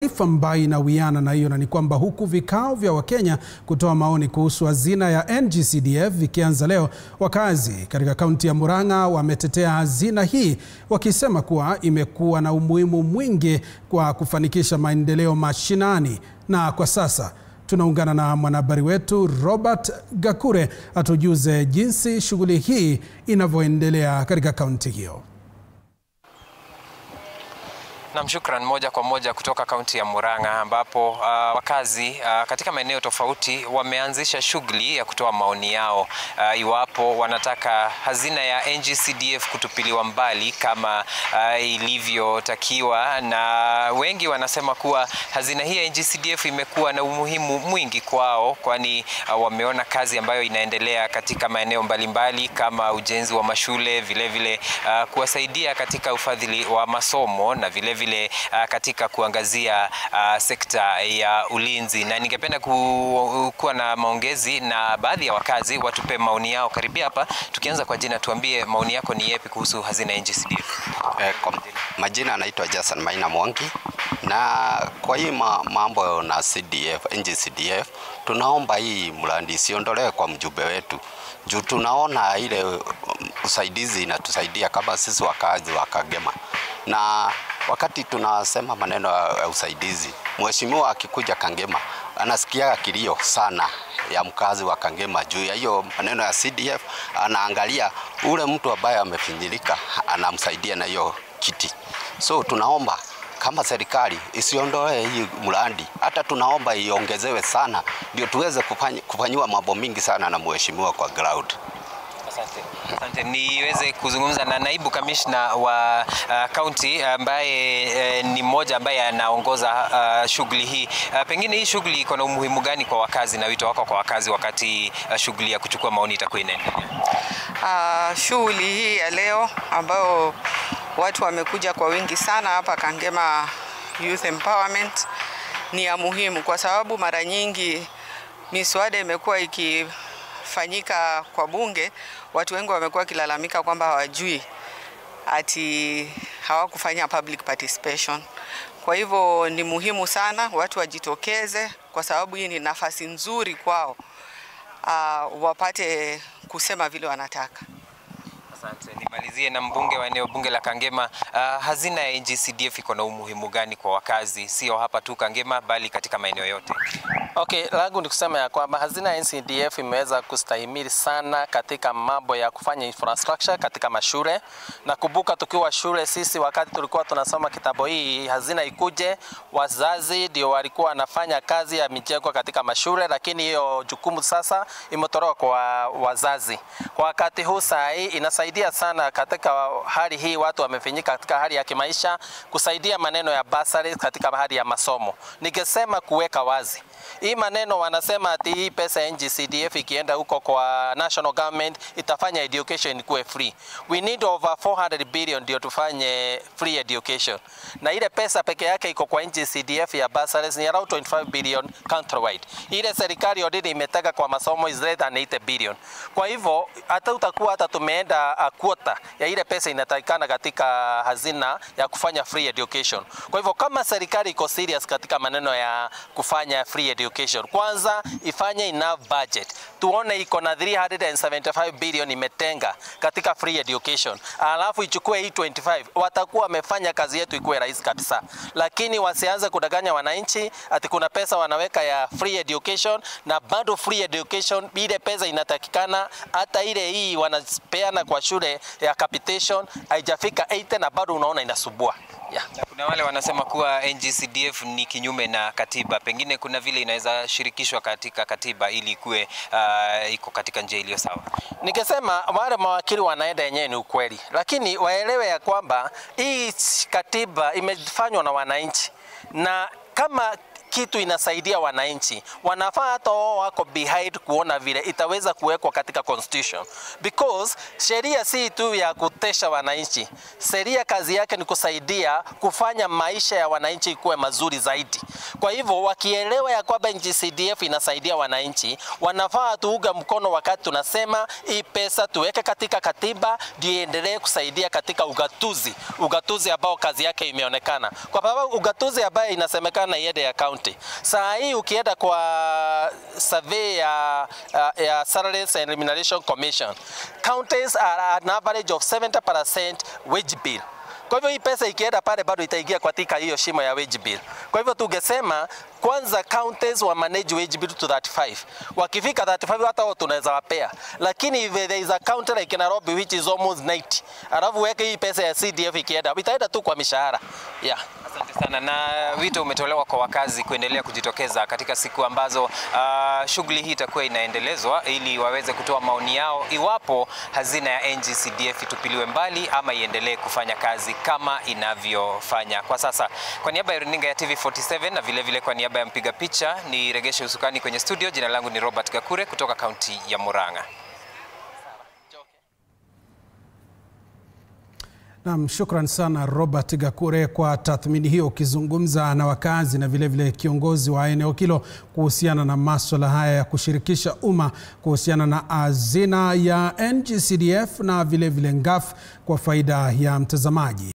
taarifa ambayo inawiana na hiyo, na ni kwamba huku vikao vya Wakenya kutoa maoni kuhusu hazina ya NG-CDF vikianza leo, wakazi katika kaunti ya Murang'a wametetea hazina hii wakisema kuwa imekuwa na umuhimu mwingi kwa kufanikisha maendeleo mashinani. Na kwa sasa tunaungana na mwanahabari wetu Robert Gakure atujuze jinsi shughuli hii inavyoendelea katika kaunti hiyo. Na shukran, moja kwa moja kutoka kaunti ya Murang'a ambapo wakazi katika maeneo tofauti wameanzisha shughuli ya kutoa maoni yao iwapo wanataka hazina ya NG-CDF kutupiliwa mbali kama ilivyotakiwa, na wengi wanasema kuwa hazina hii ya NG-CDF imekuwa na umuhimu mwingi kwao, kwani wameona kazi ambayo inaendelea katika maeneo mbalimbali kama ujenzi wa mashule, vile kuwasaidia katika ufadhili wa masomo na vile katika kuangazia sekta ya ulinzi. Na ningependa kuwa na maongezi na baadhi ya wakazi watupe maoni yao. Karibia hapa, tukianza kwa jina, tuambie maoni yako ni yapi kuhusu hazina ya NG-CDF? Majina anaitwa Jason Maina Mwangi, na kwa hii mambo na CDF, NG-CDF, tunaomba hii mradi siondolewe kwa mjumbe wetu. Juu tunaona ile usaidizi inatusaidia kama sisi wakazi wa Kangema. Na wakati tunasema maneno ya usaidizi, mheshimiwa akikuja Kangema anasikia kilio sana ya mkazi wa Kangema juu ya hiyo maneno ya CDF. Anaangalia ule mtu ambaye amefinyilika, anamsaidia na hiyo kiti. So tunaomba kama serikali isiondoe hii mradi, hata tunaomba iongezewe sana ndio tuweze kufanywa mambo mingi sana na mheshimiwa kwa ground. Asante. Niweze kuzungumza na naibu kamishna wa kaunti ambaye ni mmoja ambaye anaongoza shughuli hii. Pengine hii shughuli iko na umuhimu gani kwa wakazi, na wito wako kwa wakazi wakati shughuli ya kuchukua maoni itakuwa inaendelea? Shughuli hii ya leo ambayo watu wamekuja kwa wingi sana hapa Kangema Youth Empowerment ni ya muhimu, kwa sababu mara nyingi miswada imekuwa ikifanyika kwa bunge, watu wengi wamekuwa kilalamika kwamba hawajui ati hawakufanya public participation. Kwa hivyo ni muhimu sana watu wajitokeze, kwa sababu hii ni nafasi nzuri kwao wapate kusema vile wanataka. Asante. Nimalizie na mbunge wa eneo bunge la Kangema. Hazina ya NG-CDF iko na umuhimu gani kwa wakazi, sio hapa tu Kangema bali katika maeneo yote? Okay, langu ni kusema ya kwamba hazina ya NG-CDF imeweza kustahimili sana katika mambo ya kufanya infrastructure katika mashule. Na kumbuka tukiwa shule sisi, wakati tulikuwa tunasoma kitabu hii hazina ikuje, wazazi ndio walikuwa wanafanya kazi ya mijengo katika mashule, lakini hiyo jukumu sasa imetolewa kwa wazazi. Kwa wakati huu saa hii inasaidia sana katika hali hii, watu wamefinyika katika hali ya kimaisha, kusaidia maneno ya bursary katika hali ya masomo. Ningesema kuweka wazi hii maneno, wanasema ati hii pesa ya NG-CDF ikienda huko kwa national government itafanya education kuwe free. We need over 400 billion ndio tufanye free education. Na ile pesa peke yake iko kwa NG-CDF ya bursaries ni around 25 billion countrywide. Ile serikali already imetaka kwa masomo is less than 80 billion. Kwa hivyo hata utakuwa hata tumeenda quota ya ile pesa inatakikana katika hazina ya kufanya free education. Kwa hivyo kama serikali iko serious katika maneno ya kufanya free education, kwanza ifanye enough budget. Tuone iko na 375 billion imetenga katika free education. Alafu ichukue hii 25, watakuwa wamefanya kazi yetu ikuwe rahisi kabisa. Lakini wasianze kudanganya wananchi ati kuna pesa wanaweka ya free education, na bado free education ile pesa inatakikana hata ile hii wanapeana kwa shule ya capitation haijafika 80 na bado unaona inasubua. Yeah. Kuna wale wanasema kuwa NG-CDF ni kinyume na katiba. Pengine kuna vile inaweza shirikishwa katika katiba ili kuwe iko katika njia iliyo sawa. Nikisema wale mawakili wanaenda yenyewe ni ukweli, lakini waelewe ya kwamba hii katiba imefanywa na wananchi, na kama kitu inasaidia wananchi, wanafaa hata wao wako behind kuona vile itaweza kuwekwa katika constitution, because sheria si tu ya kutesha wananchi. Sheria kazi yake ni kusaidia kufanya maisha ya wananchi kuwe mazuri zaidi. Kwa hivyo wakielewa ya kwamba NG-CDF inasaidia wananchi, wanafaa tuunge mkono wakati tunasema hii pesa tuweke katika katiba ndio iendelee kusaidia katika ugatuzi ambao kazi yake imeonekana. Kwa sababu ugatuzi ambaye inasemekana iende ya county. Saa hii ukienda kwa survey ya Salaries and Remuneration Commission, counties are an average of 70% wage bill. Kwa hivyo hii pesa ikienda pale bado itaingia katika hiyo shimo ya wage bill. Kwa hivyo tungesema kwanza counties wa manage wage bill to 35. Wakifika 35 hata wao tunaweza wapea. Lakini if there is a county like Nairobi which is almost 90, alafu weke hii pesa ya CDF ikienda, itaenda tu kwa mishahara. Yeah. Asante sana, na wito umetolewa kwa wakazi kuendelea kujitokeza katika siku ambazo shughuli hii itakuwa inaendelezwa ili waweze kutoa maoni yao iwapo hazina ya NG-CDF itupiliwe mbali ama iendelee kufanya kazi kama inavyofanya kwa sasa. Kwa niaba ya runinga ya TV47 na vile kwa niaba ya mpiga picha ni regeshe usukani kwenye studio, jina langu ni Robert Gakure kutoka kaunti ya Murang'a. Naam, shukran sana Robert Gakure kwa tathmini hiyo, ukizungumza na wakazi na vile kiongozi wa eneo hilo kuhusiana na masuala haya ya kushirikisha umma kuhusiana na hazina ya NG-CDF na vile NGAF kwa faida ya mtazamaji.